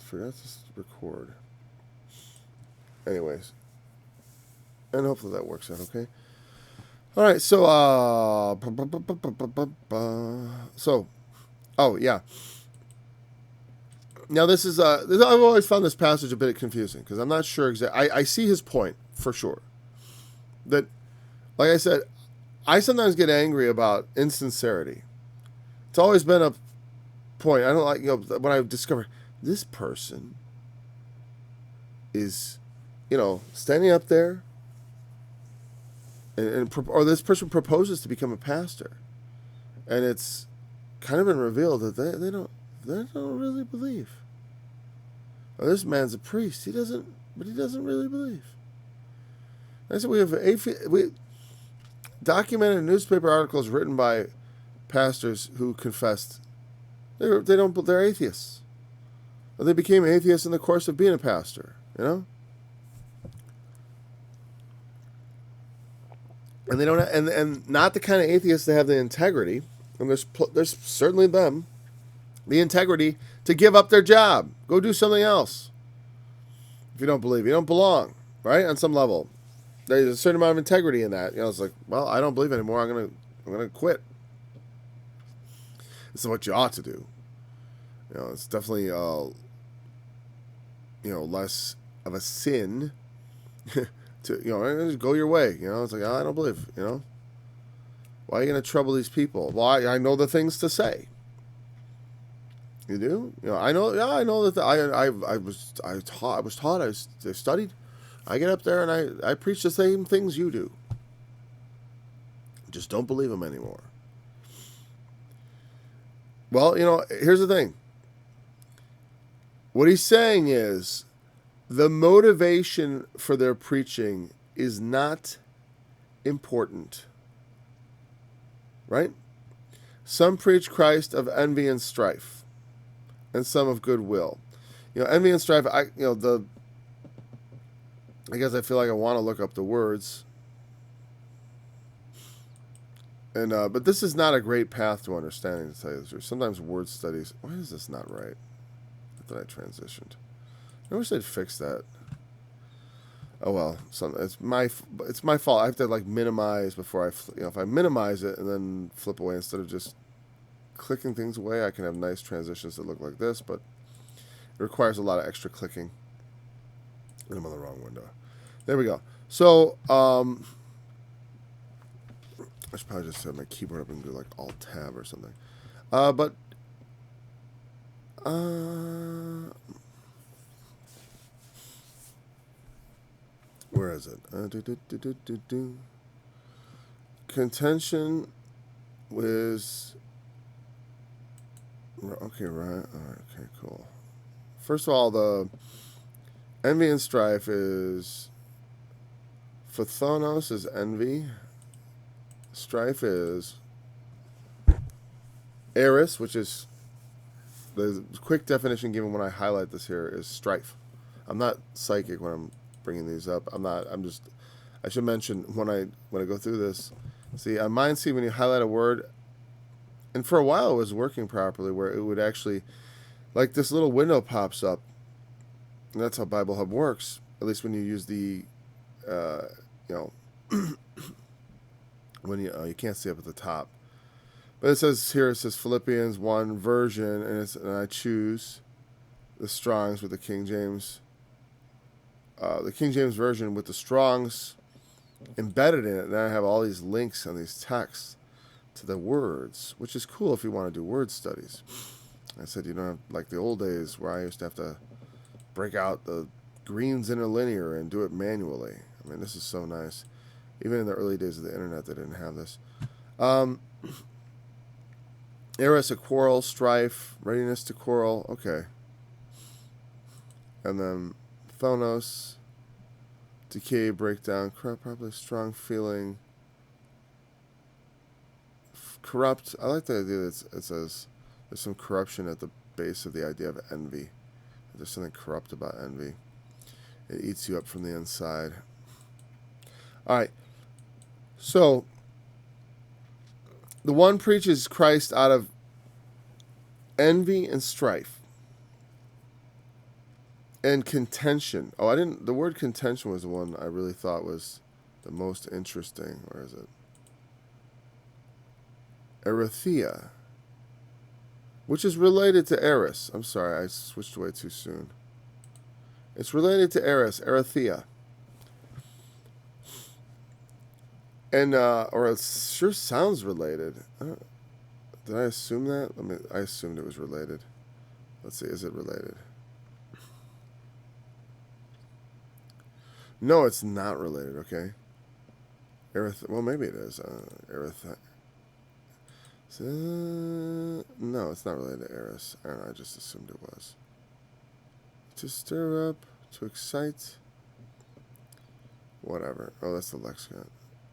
forgot to record. Anyways. And hopefully that works out okay. All right, so, oh, yeah. Now, this is, I've always found this passage a bit confusing, because I'm not sure exactly. I see his point, for sure. That, like I said, I sometimes get angry about insincerity. It's always been a point. I don't like, when I discover this person is, standing up there, or this person proposes to become a pastor, and it's kind of been revealed that they don't really believe. Or this man's a priest. He doesn't really believe. I said we have documented newspaper articles written by pastors who confessed they're atheists. Or they became atheists in the course of being a pastor. And they don't, and not the kind of atheists that have the integrity, and there's certainly them, the integrity to give up their job, go do something else. If you don't believe, you don't belong, right? On some level, there's a certain amount of integrity in that. It's like, well, I don't believe anymore. I'm gonna quit. This is what you ought to do. It's definitely less of a sin. To just go your way. It's like, I don't believe. Why are you going to trouble these people? Well, I know the things to say. You do? I know. Yeah, I know that. I was taught. I studied. I get up there and I preach the same things you do. Just don't believe them anymore. Well, here's the thing. What he's saying is, the motivation for their preaching is not important. Right? Some preach Christ of envy and strife, and some of goodwill. Envy and strife, I guess I feel like I want to look up the words. And but this is not a great path to understanding, to tell you the truth. Sometimes word studies, why is this not right? I thought I transitioned. I wish they'd fix that. Oh well, it's my fault. I have to minimize before if I minimize it and then flip away instead of just clicking things away, I can have nice transitions that look like this, but it requires a lot of extra clicking. And I'm on the wrong window. There we go. So I should probably just set my keyboard up and do Alt Tab or something. Where is it? Contention was... Okay, right. All right, okay, cool. First of all, the envy and strife is... Phthonos is envy. Strife is... Eris, which is... The quick definition given when I highlight this here is strife. I'm not psychic when I'm bringing these up. I should mention when I go through this, see, on Mindseed, when you highlight a word, and for a while it was working properly, where it would actually, this little window pops up, and that's how Bible Hub works, at least when you use the, when you can't see up at the top. But it says Philippians 1 version, and I choose the Strong's with the King James. The King James Version with the Strong's embedded in it, and I have all these links on these texts to the words, which is cool if you want to do word studies. I said, like the old days where I used to have to break out the Green's interlinear and do it manually. I mean, this is so nice. Even in the early days of the internet, they didn't have this. Eris, a quarrel, strife, readiness to quarrel. Okay. And then Phonos, decay, breakdown, probably strong feeling, corrupt. I like the idea that it says there's some corruption at the base of the idea of envy. There's something corrupt about envy. It eats you up from the inside. All right. So, the one preaches Christ out of envy and strife. And contention. Oh, the word contention was the one I really thought was the most interesting. Where is it? Erythea, which is related to Eris. I'm sorry, I switched away too soon. It's related to Eris, Erythea. And, or it sure sounds related. Did I assume that? I assumed it was related. Let's see, is it related? No, it's not related, okay. Well, maybe it is. No, it's not related to Eris. I don't know, I just assumed it was. To stir up, to excite. Whatever. Oh, that's the lexicon.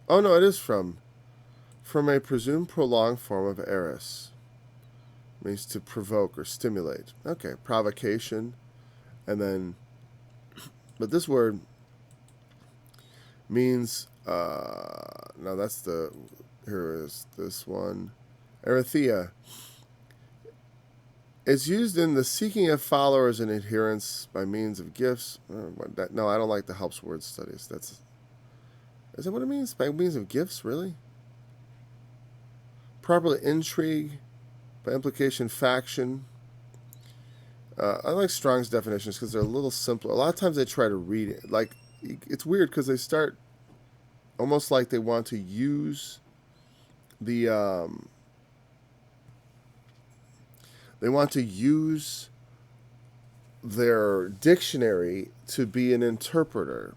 Oh, no, it is from a presumed prolonged form of Eris. Means to provoke or stimulate. Okay, provocation. And then, but this word means, now that's here is this one. Erythea. It's used in the seeking of followers and adherents by means of gifts. No, I don't like the helps word studies. Is that what it means? By means of gifts, really? Properly intrigue, by implication faction. I like Strong's definitions because they're a little simpler. A lot of times they try to read it. Like, it's weird because they start almost like they want to use the... They want to use their dictionary to be an interpreter.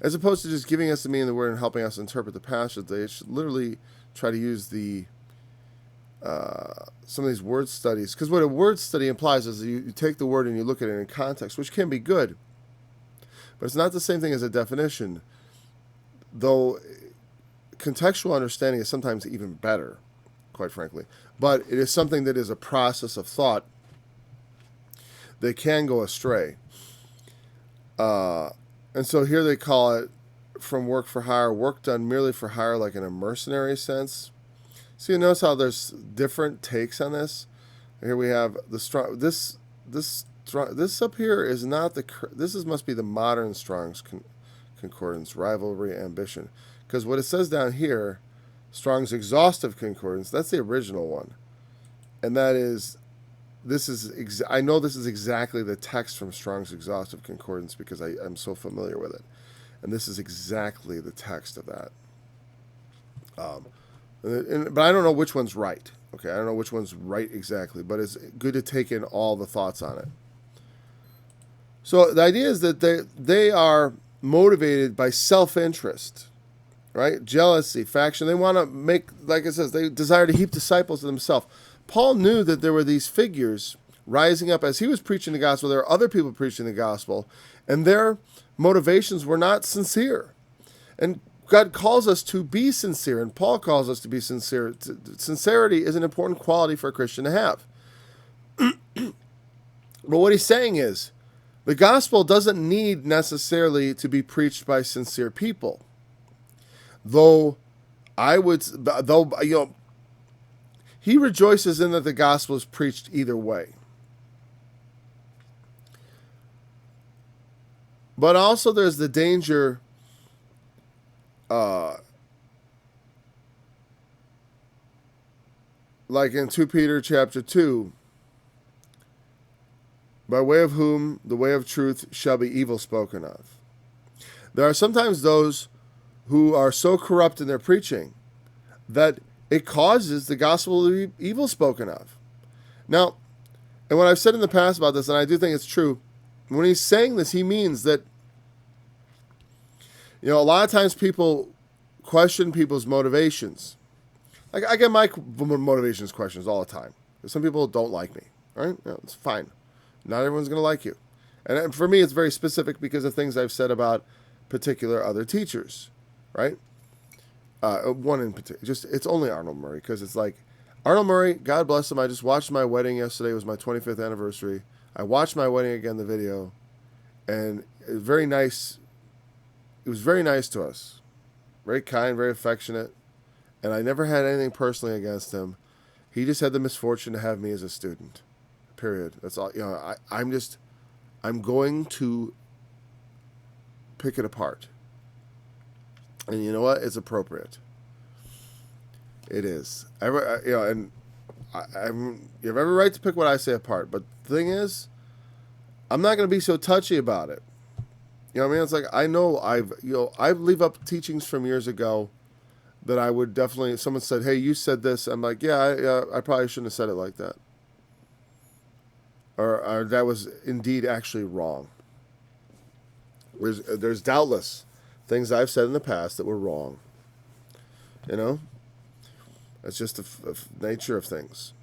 As opposed to just giving us the meaning of the word and helping us interpret the passage, they should literally try to use some of these word studies. Because what a word study implies is you take the word and you look at it in context, which can be good. But it's not the same thing as a definition. Though contextual understanding is sometimes even better, quite frankly. But it is something that is a process of thought that can go astray. And so here they call it from work for hire, work done merely for hire, like in a mercenary sense. So you notice how there's different takes on this. Here we have the strong. This up here is not the. Must be the modern Strong's concordance, rivalry, ambition, because what it says down here, Strong's exhaustive concordance, that's the original one, and that is. I know this is exactly the text from Strong's exhaustive concordance because I'm so familiar with it. And this is exactly the text of that. But I don't know which one's right. Okay, I don't know which one's right exactly, but it's good to take in all the thoughts on it. So the idea is that they are motivated by self-interest, right? Jealousy, faction. They want to make, like it says, they desire to heap disciples to themselves. Paul knew that there were these figures rising up as he was preaching the gospel. There are other people preaching the gospel, and their motivations were not sincere. And God calls us to be sincere, and Paul calls us to be sincere. Sincerity is an important quality for a Christian to have. But what he's saying is, the gospel doesn't need necessarily to be preached by sincere people. He rejoices in that the gospel is preached either way. But also there's the danger like in 2 Peter chapter 2, by way of whom the way of truth shall be evil spoken of. There are sometimes those who are so corrupt in their preaching that it causes the gospel to be evil spoken of. Now, and what I've said in the past about this, and I do think it's true, when he's saying this, he means that, a lot of times people question people's motivations. Like, I get my motivations questions all the time. Some people don't like me, right? It's fine. Not everyone's going to like you. And for me, it's very specific because of things I've said about particular other teachers, right? One in particular, it's only Arnold Murray, because it's like, Arnold Murray, God bless him, I just watched my wedding yesterday. It was my 25th anniversary. I watched my wedding again, the video, and it was very nice. It was very nice to us. Very kind, very affectionate, and I never had anything personally against him. He just had the misfortune to have me as a student, period. That's all. I'm going to pick it apart. And you know what? It's appropriate. It is. You have every right to pick what I say apart. But the thing is, I'm not going to be so touchy about it. You know what I mean? It's like, I know I leave up teachings from years ago that I would definitely, someone said, hey, you said this. I'm like, yeah, I probably shouldn't have said it like that. Or that was indeed actually wrong. There's doubtless things I've said in the past that were wrong. You know? It's just the nature of things.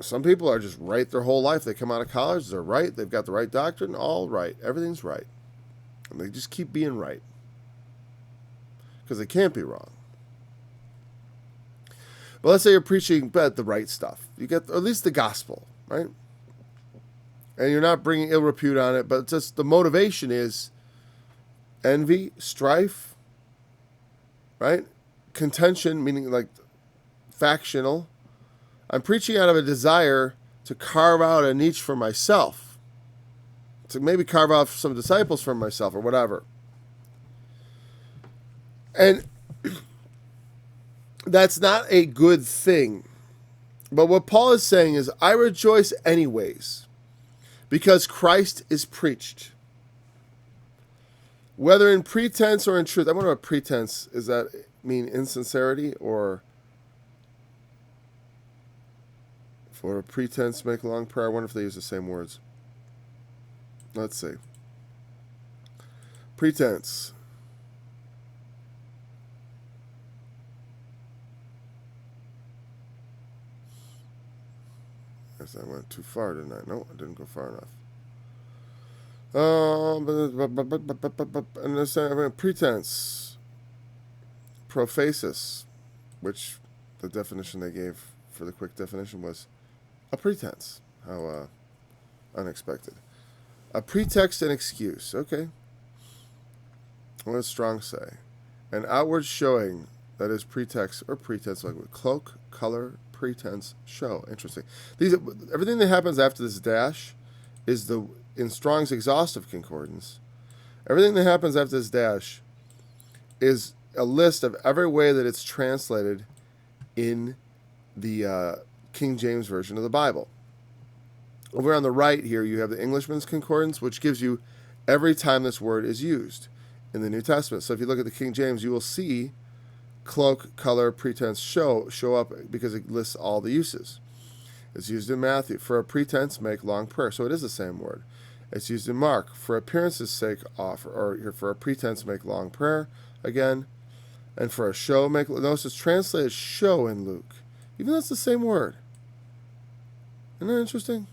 Some people are just right their whole life. They come out of college, they're right. They've got the right doctrine, all right. Everything's right. And they just keep being right. Because they can't be wrong. But let's say you're preaching the right stuff. You get at least the gospel, right? And you're not bringing ill repute on it, but just the motivation is envy, strife, right? Contention, meaning like factional. I'm preaching out of a desire to carve out a niche for myself, to maybe carve out some disciples for myself or whatever. And that's not a good thing. But what Paul is saying is, I rejoice anyways, because Christ is preached. Whether in pretense or in truth. I wonder what pretense, does that mean insincerity, or for a pretense make long prayer? I wonder if they use the same words. Let's see. Pretense. I guess I went too far, didn't I? No, I didn't go far enough. And pretense, prophasis, which the definition they gave for the quick definition was a pretense. How unexpected. A pretext and excuse. Okay. What does Strong say? An outward showing that is pretext or pretense, like with cloak, color, pretense, show. Interesting. Everything that happens after this dash is in Strong's exhaustive concordance. Everything that happens after this dash is a list of every way that it's translated in the King James Version of the Bible. Over on the right here, you have the Englishman's Concordance, which gives you every time this word is used in the New Testament. So if you look at the King James, you will see cloak, color, pretense, show up because it lists all the uses. It's used in Matthew. For a pretense, make long prayer. So it is the same word. It's used in Mark. For appearance's sake, offer. Or for a pretense, make long prayer. Again. And for a show, notice it's translated show in Luke. Even though it's the same word. Isn't that interesting?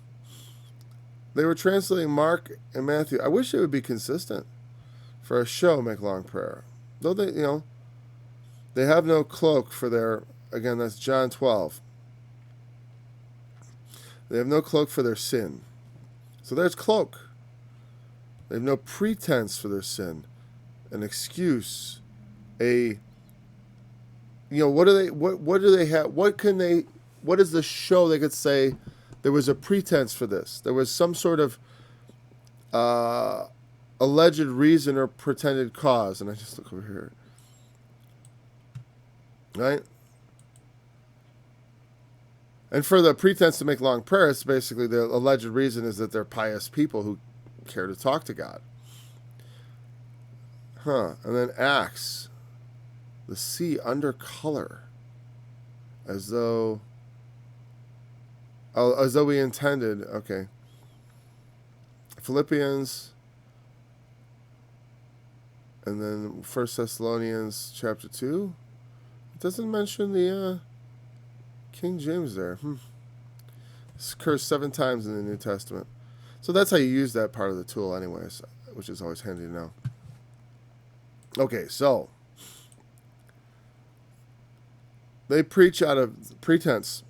They were translating Mark and Matthew. I wish it would be consistent. For a show, make long prayer. Though they have no cloak for their, again, that's John 12. They have no cloak for their sin. So there's cloak. They have no pretense for their sin. An excuse. What do they have? What is the show they could say there was a pretense for this? There was some sort of alleged reason or pretended cause. And I just look over here. Right? And for the pretense to make long prayers, basically the alleged reason is that they're pious people who care to talk to God. And then acts. The C under color. As though we intended. Okay. Philippians. And then 1 Thessalonians chapter 2. It doesn't mention the King James there. It's cursed 7 times in the New Testament. So that's how you use that part of the tool anyways, which is always handy to know. Okay, so they preach out of pretense,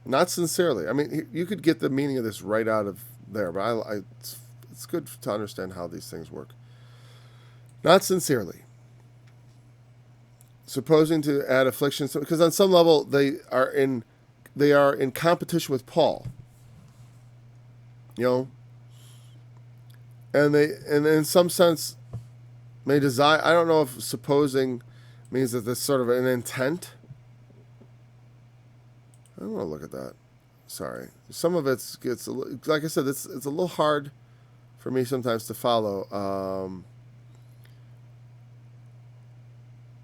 not sincerely. I mean, you could get the meaning of this right out of there, but it's good to understand how these things work. Not sincerely. Supposing to add affliction, because on some level they are in competition with Paul. and in some sense may desire. I don't know if supposing means that there's sort of an intent. I don't want to look at that. Sorry. Some of it gets, like I said, it's a little hard for me sometimes to follow.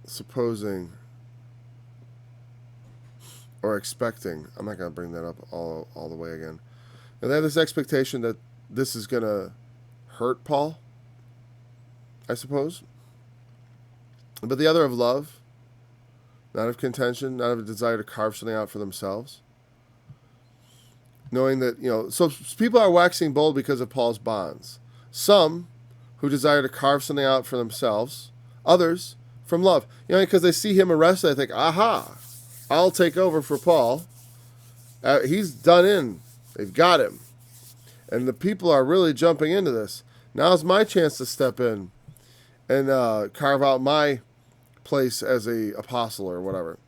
Supposing or expecting. I'm not going to bring that up all the way again. And they have this expectation that this is going to hurt Paul, I suppose. But the other of love, not of contention, not of a desire to carve something out for themselves. Knowing that, so people are waxing bold because of Paul's bonds. Some who desire to carve something out for themselves. Others from love. Because they see him arrested, they think, aha, I'll take over for Paul. He's done in. They've got him. And the people are really jumping into this. Now's my chance to step in and carve out my place as a apostle or whatever.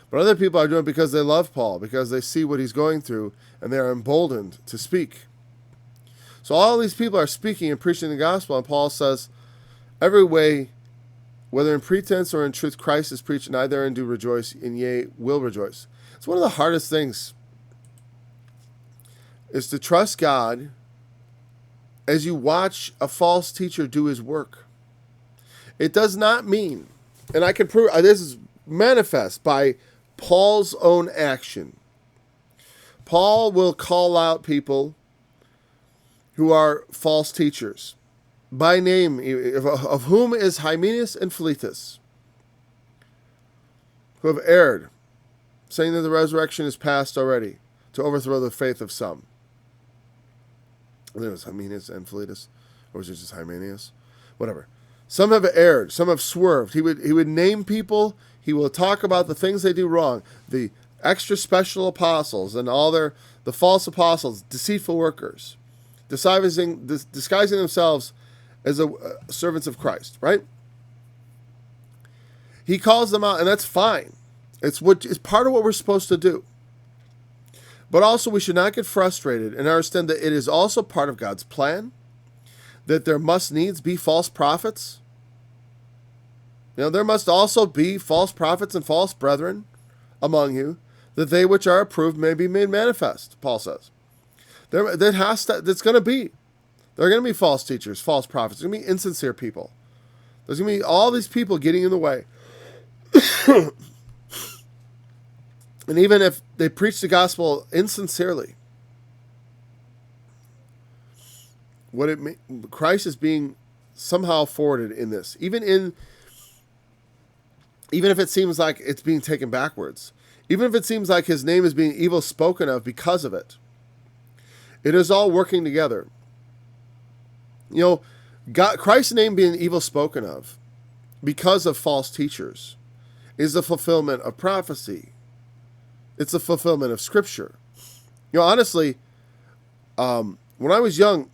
But other people are doing it because they love Paul, because they see what he's going through, and they are emboldened to speak. So all these people are speaking and preaching the gospel, and Paul says, every way, whether in pretense or in truth, Christ is preached, and I therein do rejoice, and yea, will rejoice. It's one of the hardest things, is to trust God as you watch a false teacher do his work. It does not mean, and I can prove, this is manifest by Paul's own action. Paul will call out people who are false teachers by name, of whom is Hymenaeus and Philetus, who have erred, saying that the resurrection is past already, to overthrow the faith of some. I think it was Hymenaeus and Philetus, or was it just Hymenaeus? Whatever. Some have erred, some have swerved. He would name people. He will talk about the things they do wrong. The extra special apostles and all the false apostles, deceitful workers, disguising themselves as servants of Christ, right? He calls them out, and that's fine. It's part of what we're supposed to do. But also we should not get frustrated and understand that it is also part of God's plan, that there must needs be false prophets. There must also be false prophets and false brethren among you, that they which are approved may be made manifest, Paul says. That's going to be. There are going to be false teachers, false prophets. There's going to be insincere people. There's going to be all these people getting in the way. And even if they preach the gospel insincerely, Christ is being somehow forwarded in this. Even if it seems like it's being taken backwards. Even if it seems like his name is being evil spoken of because of it. It is all working together. Christ's name being evil spoken of because of false teachers is the fulfillment of prophecy. It's the fulfillment of Scripture. Honestly, when I was young,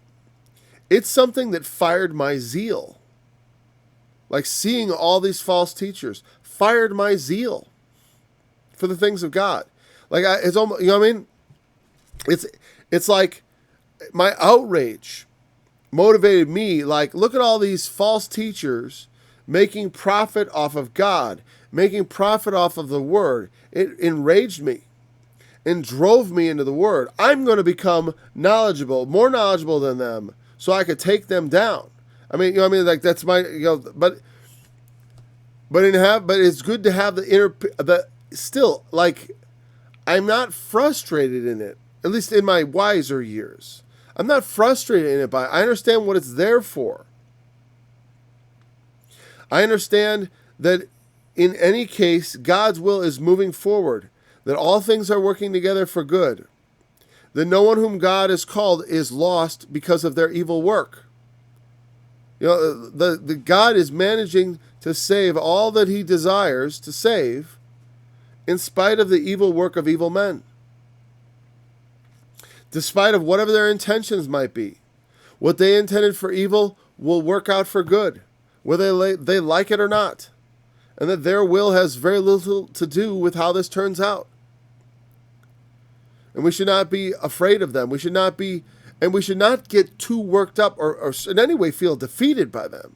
it's something that fired my zeal. Like seeing all these false teachers fired my zeal for the things of God. Like it's almost, what I mean? It's like my outrage motivated me. Like, look at all these false teachers making profit off of God, making profit off of the Word. It enraged me and drove me into the Word. I'm going to become knowledgeable, more knowledgeable than them, so I could take them down. I mean, like that's my, but it's good to have still, like, I'm not frustrated in it, at least in my wiser years. I'm not frustrated in it, but I understand what it's there for. I understand that in any case, God's will is moving forward, that all things are working together for good, that no one whom God has called is lost because of their evil work. The God is managing to save all that he desires to save in spite of the evil work of evil men. Despite of whatever their intentions might be. What they intended for evil will work out for good, whether they like it or not. And that their will has very little to do with how this turns out. And we should not be afraid of them. We should not be And we should not get too worked up or in any way feel defeated by them.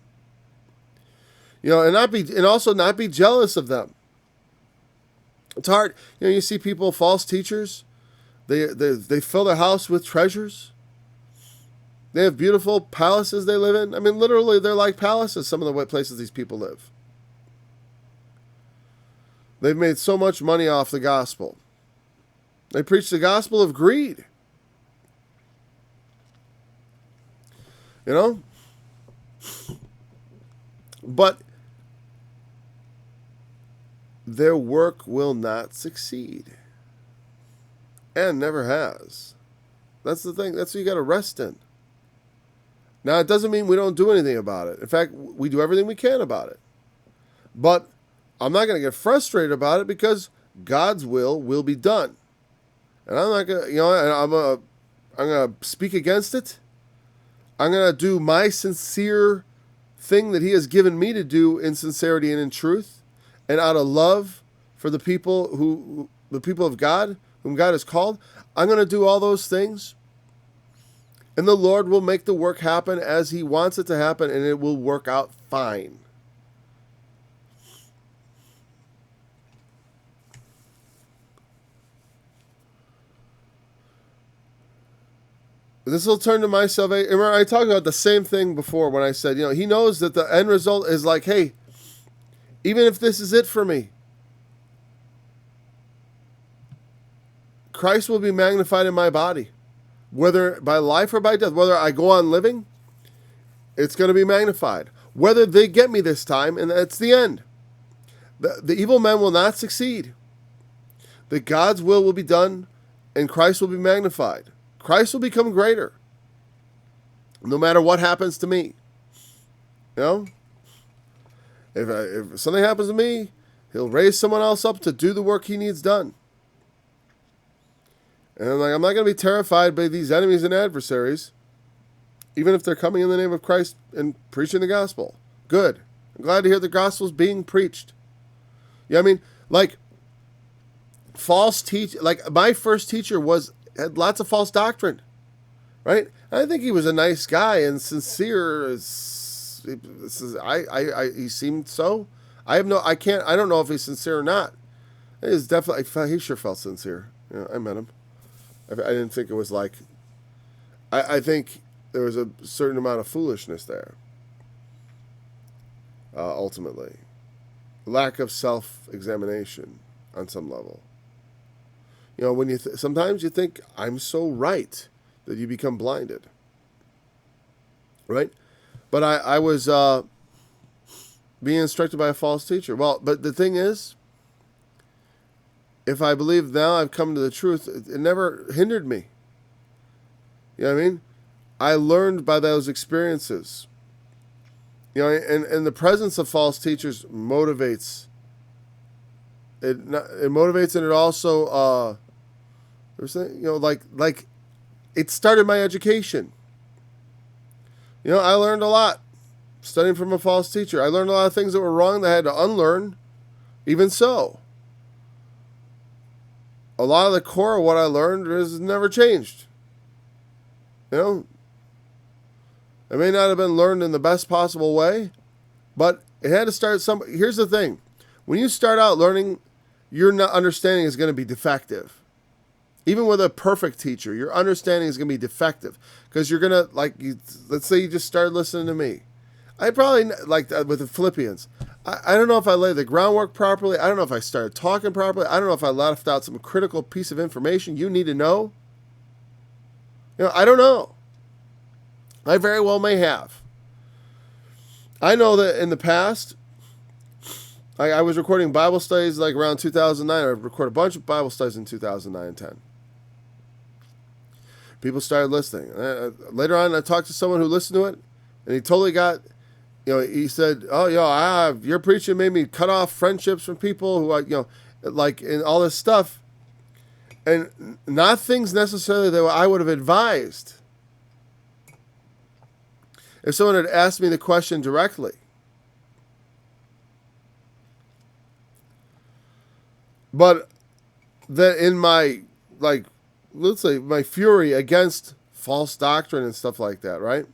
And also not be jealous of them. It's hard. You see people, false teachers, they fill their house with treasures. They have beautiful palaces they live in. I mean, literally, they're like palaces, some of the places these people live. They've made so much money off the gospel. They preach the gospel of greed. But their work will not succeed. And never has. That's the thing. That's what you got to rest in. Now, it doesn't mean we don't do anything about it. In fact, we do everything we can about it. But I'm not going to get frustrated about it because God's will be done. And I'm not going to, I'm going to speak against it. I'm going to do my sincere thing that he has given me to do in sincerity and in truth and out of love for the people of God, whom God has called. I'm going to do all those things. And the Lord will make the work happen as he wants it to happen, and it will work out fine. This will turn to my salvation. Remember, I talked about the same thing before when I said, he knows that the end result is like, hey, even if this is it for me, Christ will be magnified in my body. Whether by life or by death, whether I go on living, it's going to be magnified. Whether they get me this time, and that's the end. The evil men will not succeed. That God's will be done, and Christ will be magnified. Christ will become greater, no matter what happens to me. If something happens to me, he'll raise someone else up to do the work he needs done. And I'm not going to be terrified by these enemies and adversaries, even if they're coming in the name of Christ and preaching the gospel. Good. I'm glad to hear the gospel's being preached. False teach. Like my first teacher had lots of false doctrine, right? And I think he was a nice guy and sincere. He seemed so. I don't know if he's sincere or not. He sure felt sincere. I met him. I didn't think it was like, I think there was a certain amount of foolishness there, ultimately. Lack of self-examination on some level. When sometimes you think, I'm so right, that you become blinded. Right? But I was being instructed by a false teacher. Well, but the thing is, if I believe now I've come to the truth, it never hindered me. You know what I mean? I learned by those experiences. And the presence of false teachers motivates. It motivates, and it also, it started my education. I learned a lot studying from a false teacher. I learned a lot of things that were wrong that I had to unlearn. Even so, a lot of the core of what I learned has never changed. It may not have been learned in the best possible way, but it had to start Here's the thing. When you start out learning, your understanding is going to be defective. Even with a perfect teacher, your understanding is going to be defective. Because you're going to, let's say you just started listening to me. I probably, with the Philippians, I don't know if I laid the groundwork properly. I don't know if I started talking properly. I don't know if I left out some critical piece of information you need to know. I don't know. I very well may have. I know that in the past, I was recording Bible studies around 2009. I recorded a bunch of Bible studies in 2009 and 10. People started listening. Later on, I talked to someone who listened to it, and he totally got... he said, your preaching made me cut off friendships from people who, and all this stuff. And not things necessarily that I would have advised if someone had asked me the question directly. But that in my, let's say, my fury against false doctrine and stuff like that, right?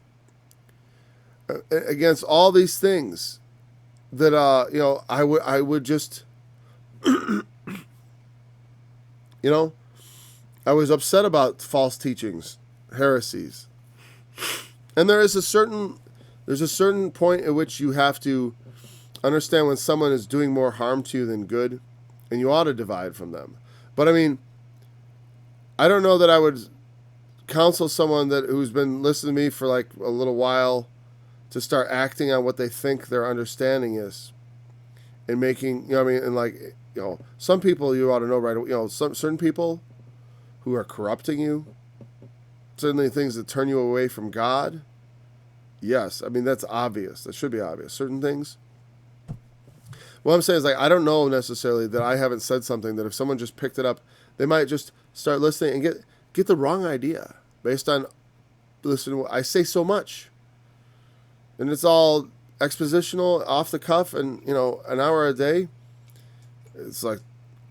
Against all these things that I would just I was upset about false teachings, heresies. And there's a certain point at which you have to understand when someone is doing more harm to you than good, and you ought to divide from them. But I mean, I don't know that I would counsel someone who's been listening to me for like a little while to start acting on what they think their understanding is, and making, some people you ought to know right away. Some certain people who are corrupting you, certainly things that turn you away from God. Yes, I mean, that's obvious. That should be obvious. Certain things. What I'm saying is, I don't know necessarily that I haven't said something that if someone just picked it up, they might just start listening and get the wrong idea based on listening. I say so much, and it's all expositional, off the cuff, and an hour a day. It's like,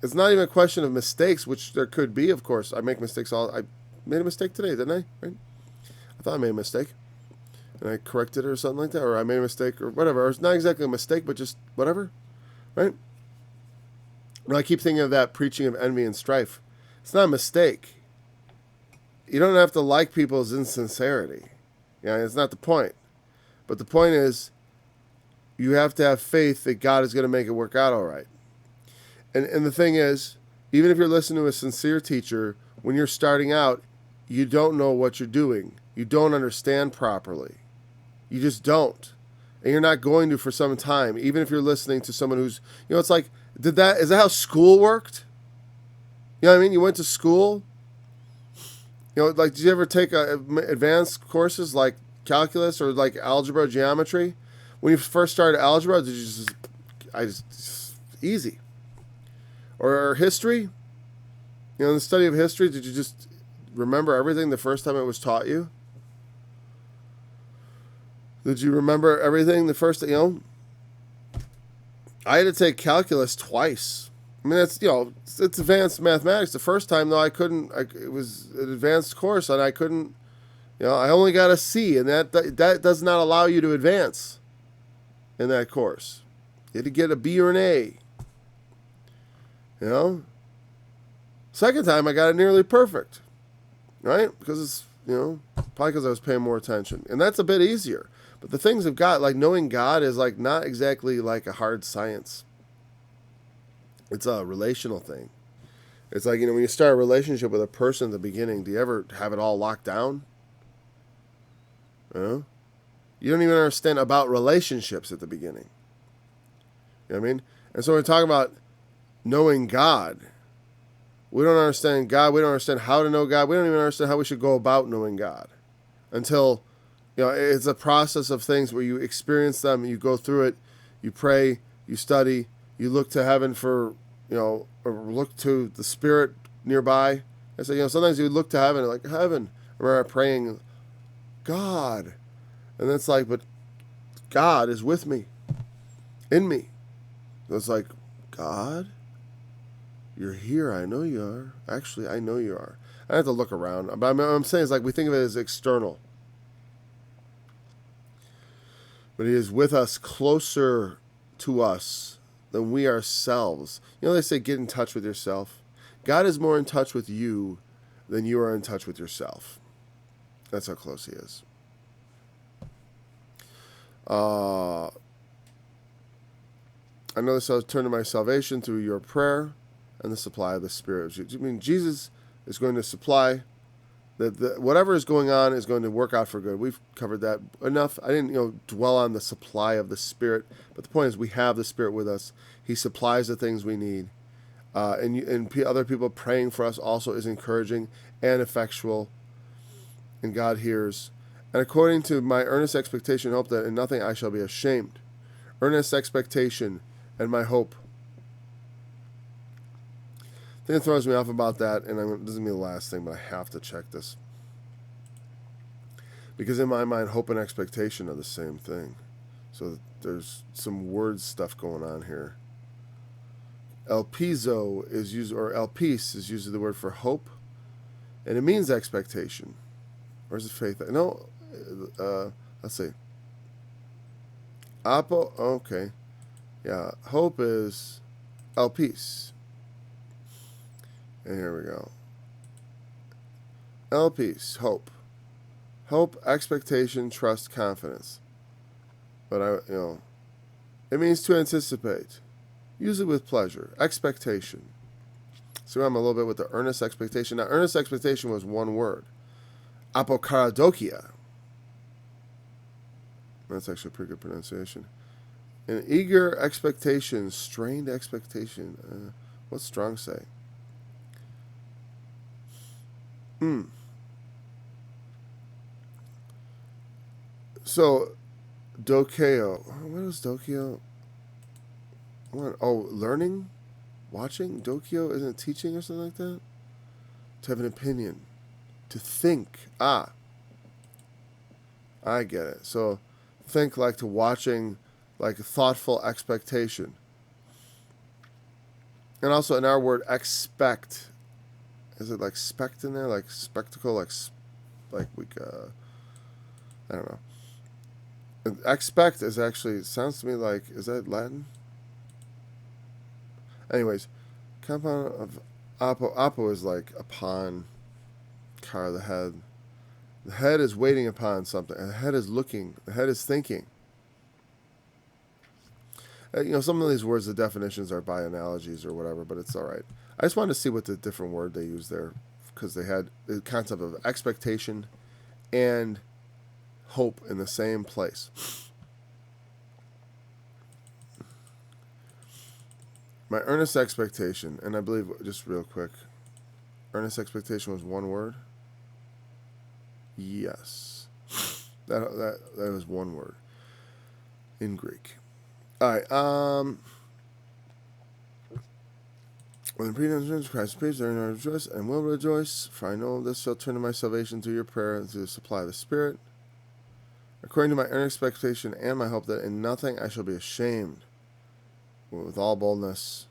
it's not even a question of mistakes, which there could be, of course. I make mistakes I made a mistake today, didn't I? Right? I thought I made a mistake, and I corrected it or something like that, or I made a mistake or whatever. It's not exactly a mistake, but just whatever, right? When I keep thinking of that preaching of envy and strife, it's not a mistake. You don't have to like people's insincerity. It's not the point. But the point is, you have to have faith that God is going to make it work out all right. And the thing is, even if you're listening to a sincere teacher, when you're starting out, you don't know what you're doing. You don't understand properly. You just don't. And you're not going to for some time, even if you're listening to someone who's, it's like, is that how school worked? You know what I mean? You went to school. Did you ever take advanced courses like calculus or like algebra, geometry? When you first started algebra, did you just easy? Or history? In the study of history, did you just remember everything the first time it was taught you? Did you remember everything the first, I had to take calculus twice. I mean, that's, it's advanced mathematics. The first time, though, it was an advanced course, and I couldn't, I only got a C, and that does not allow you to advance in that course. You had to get a B or an A. Second time I got it nearly perfect, right? Because it's, probably because I was paying more attention. And that's a bit easier. But the things of God, like knowing God, is like not exactly like a hard science. It's a relational thing. It's like, when you start a relationship with a person at the beginning, do you ever have it all locked down? You don't even understand about relationships at the beginning. You know what I mean? And so when we talk about knowing God, we don't understand God. We don't understand how to know God. We don't even understand how we should go about knowing God until, it's a process of things where you experience them, you go through it, you pray, you study, you look to heaven for, or look to the Spirit nearby. I say, sometimes you look to heaven, like, heaven. I remember praying, God. And it's like, but God is with me, in me. So it's like, God? You're here. I know you are. Actually, I know you are. I have to look around. But I'm saying it's like we think of it as external. But He is with us, closer to us than we ourselves. They say get in touch with yourself. God is more in touch with you than you are in touch with yourself. That's how close He is. I know this, I'll turn to my salvation through your prayer and the supply of the Spirit. I mean, Jesus is going to supply that whatever is going on is going to work out for good. We've covered that enough. I didn't dwell on the supply of the Spirit, but the point is we have the Spirit with us. He supplies the things we need. And other people praying for us also is encouraging and effectual, and God hears. And according to my earnest expectation and hope that in nothing I shall be ashamed. Earnest expectation and my hope. The thing that throws me off about that, and this is going to be the last thing, but I have to check this. Because in my mind, hope and expectation are the same thing. So there's some word stuff going on here. Elpizo or elpis is usually the word for hope, and it means expectation. Or is it faith? No, let's see. Apo, okay. Yeah, hope is elpis. And here we go. Elpis, hope. Hope, expectation, trust, confidence. But it means to anticipate, usually with pleasure. Expectation. So I'm a little bit with the earnest expectation. Now, earnest expectation was one word. Apokaradokia. That's actually a pretty good pronunciation. An eager expectation, strained expectation. What's Strong say? So, dokeo. What is dokeo? What? Oh, learning? Watching? Dokeo isn't it teaching or something like that? To have an opinion. To think. I get it. So, think like to watching, like thoughtful expectation. And also in our word, expect. Is it like spect in there? Like spectacle? Like we, I don't know. Expect is actually, sounds to me like, is that Latin? Anyways, compound of apo. Apo is like upon, car, the head. The head is waiting upon something. The head is looking. The head is thinking. Some of these words, the definitions are by analogies or whatever, but it's all right. I just wanted to see what the different word they used there, because they had the concept of expectation and hope in the same place. My earnest expectation, and I believe, just real quick, earnest expectation was one word. Yes, that was one word in Greek. All right. When the preeminence of Christ appears, there I rejoice and will rejoice, for I know this shall turn to my salvation through your prayer and through the supply of the Spirit, according to my earnest expectation and my hope that in nothing I shall be ashamed, but with all boldness.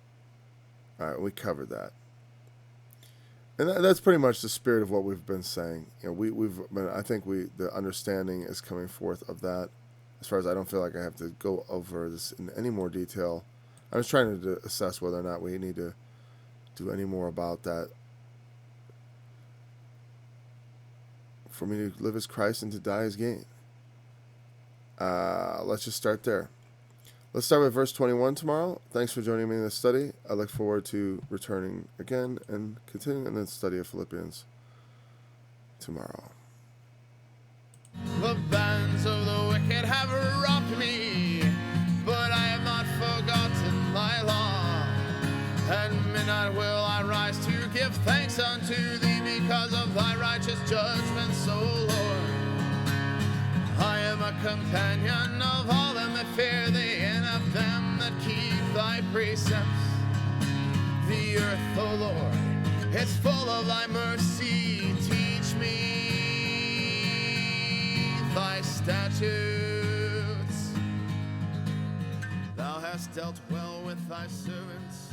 All right, we covered that. And that's pretty much the spirit of what we've been saying. I think the understanding is coming forth of that. As far as I don't feel like I have to go over this in any more detail. I was trying to assess whether or not we need to do any more about that. For me to live as Christ and to die as gain. Let's just start there. Let's start with verse 21 tomorrow. Thanks for joining me in this study. I look forward to returning again and continuing in the study of Philippians tomorrow. The bands of the wicked have robbed me, but I have not forgotten thy law. At midnight will I rise to give thanks unto thee because of thy righteous judgments, O Lord. I am a companion of all them that fear thee, and of them that keep thy precepts. The earth, O Lord, is full of thy mercy. Teach me thy statutes. Thou hast dealt well with thy servants.